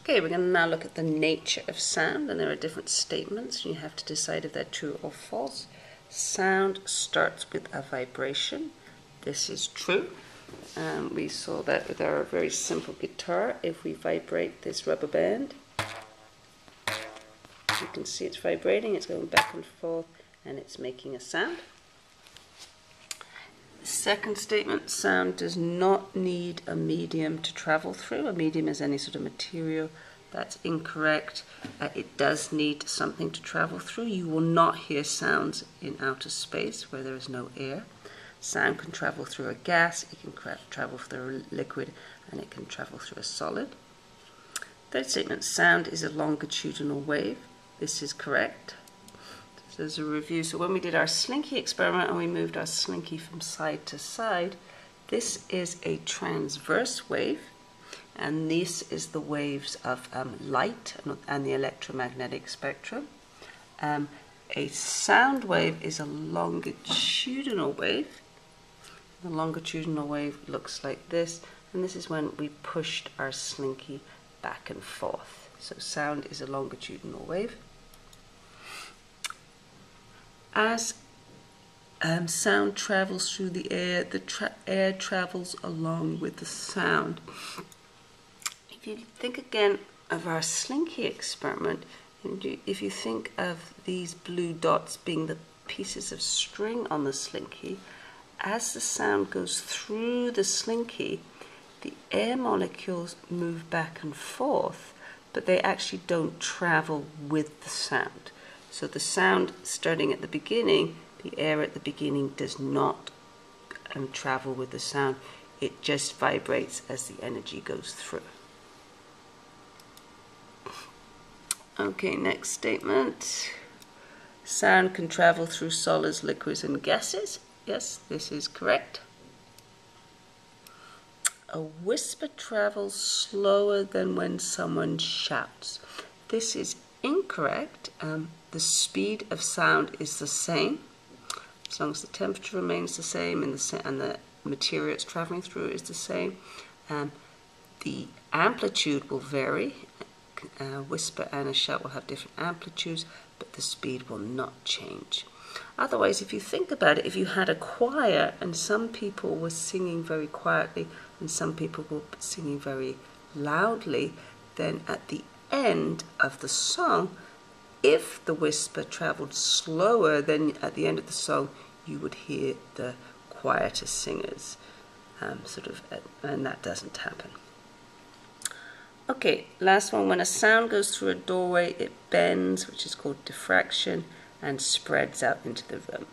Okay, we're going to now look at the nature of sound, and there are different statements. You have to decide if they're true or false. Sound starts with a vibration. This is true. We saw that with our very simple guitar. If we vibrate this rubber band, you can see it's vibrating, it's going back and forth, and it's making a sound. The second statement, sound does not need a medium to travel through. A medium is any sort of material. That's incorrect. It does need something to travel through. You will not hear sounds in outer space where there is no air. Sound can travel through a gas, it can travel through a liquid, and it can travel through a solid. Third statement, sound is a longitudinal wave. This is correct. There's a review. So when we did our slinky experiment and we moved our slinky from side to side, this is a transverse wave, and this is the waves of light and the electromagnetic spectrum. A sound wave is a longitudinal wave. The longitudinal wave looks like this, and this is when we pushed our slinky back and forth. So sound is a longitudinal wave. As sound travels through the air, the air travels along with the sound. If you think again of our slinky experiment, if you think of these blue dots being the pieces of string on the slinky, as the sound goes through the slinky, the air molecules move back and forth, but they actually don't travel with the sound. So the sound starting at the beginning, the air at the beginning does not travel with the sound. It just vibrates as the energy goes through. Okay, next statement. Sound can travel through solids, liquids, and gases. Yes, this is correct. A whisper travels slower than when someone shouts. This is incorrect. The speed of sound is the same, as long as the temperature remains the same and the material it's traveling through is the same. The amplitude will vary. A whisper and a shout will have different amplitudes, but the speed will not change. Otherwise, if you think about it, if you had a choir and some people were singing very quietly and some people were singing very loudly, then at the end of the song, if the whisper traveled slower than at the end of the song, you would hear the quieter singers, and that doesn't happen. Okay, last one. When a sound goes through a doorway, it bends, which is called diffraction, and spreads out into the room.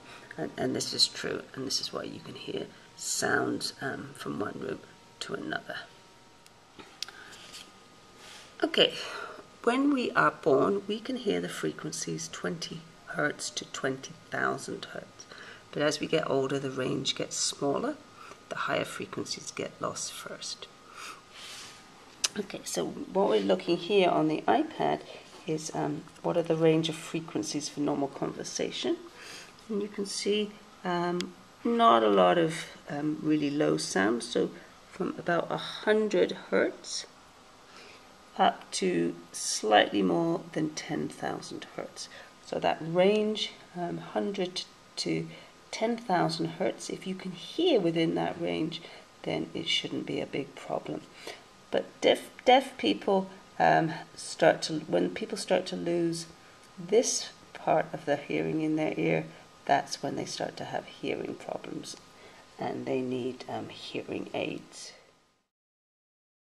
And this is true, and this is why you can hear sounds from one room to another. Okay. When we are born, we can hear the frequencies 20 Hertz to 20,000 Hertz. But as we get older, the range gets smaller. The higher frequencies get lost first. Okay, so what we're looking here on the iPad is what are the range of frequencies for normal conversation. And you can see not a lot of really low sounds. So from about 100 Hertz up to slightly more than 10,000 Hertz. So that range, 100 to 10,000 Hertz, if you can hear within that range, then it shouldn't be a big problem. But deaf people when people start to lose this part of the hearing in their ear, that's when they start to have hearing problems and they need hearing aids.